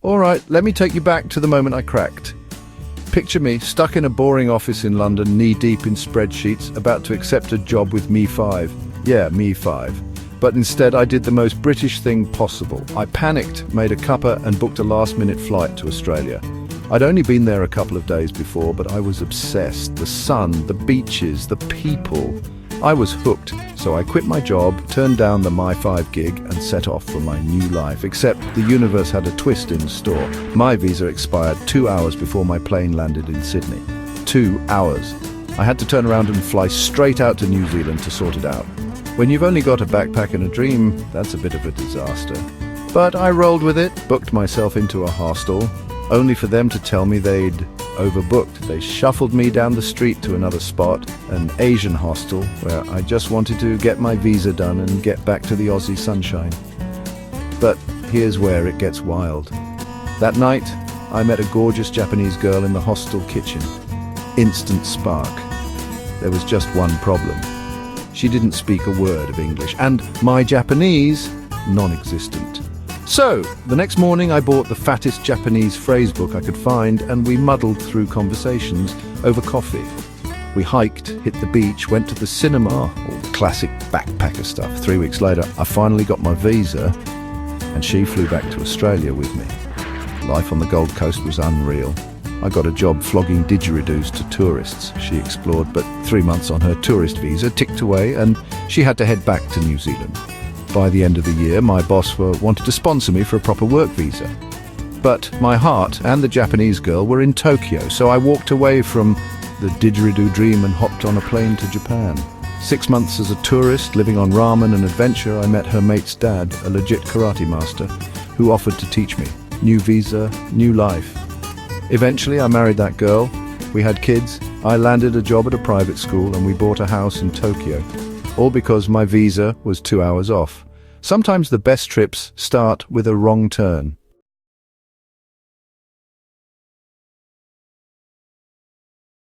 All right, let me take you back to the moment I cracked. Picture me stuck in a boring office in London, knee-deep in spreadsheets, about to accept a job with Me5. Yeah, Me5. But instead I did the most British thing possible. I panicked, made a cuppa and booked a last-minute flight to Australia. I'd only been there a couple of days before, but I was obsessed. The sun, the beaches, the people. I was hooked, so I quit my job, turned down the My5 gig and set off for my new life. Except the universe had a twist in store. My visa expired 2 hours before my plane landed in Sydney. 2 hours. I had to turn around and fly straight out to New Zealand to sort it out. When you've only got a backpack and a dream, that's a bit of a disaster. But I rolled with it, booked myself into a hostel, only for them to tell me they'd overbooked. They shuffled me down the street to another spot, an Asian hostel, where I just wanted to get my visa done and get back to the Aussie sunshine. But here's where it gets wild. That night, I met a gorgeous Japanese girl in the hostel kitchen. Instant spark. There was just one problem. She didn't speak a word of English, and my Japanese, non-existent. So, the next morning I bought the fattest Japanese phrase book I could find, and we muddled through conversations over coffee. We hiked, hit the beach, went to the cinema, all the classic backpacker stuff. 3 weeks later, I finally got my visa, and she flew back to Australia with me. Life on the Gold Coast was unreal. I got a job flogging didgeridoos to tourists. She explored, but 3 months on her tourist visa ticked away, and she had to head back to New Zealand. By the end of the year, my boss wanted to sponsor me for a proper work visa. But my heart and the Japanese girl were in Tokyo, so I walked away from the didgeridoo dream and hopped on a plane to Japan. 6 months as a tourist, living on ramen and adventure, I met her mate's dad, a legit karate master, who offered to teach me. New visa, new life. Eventually, I married that girl. We had kids. I landed a job at a private school, and we bought a house in Tokyo. All because my visa was 2 hours off. Sometimes the best trips start with a wrong turn.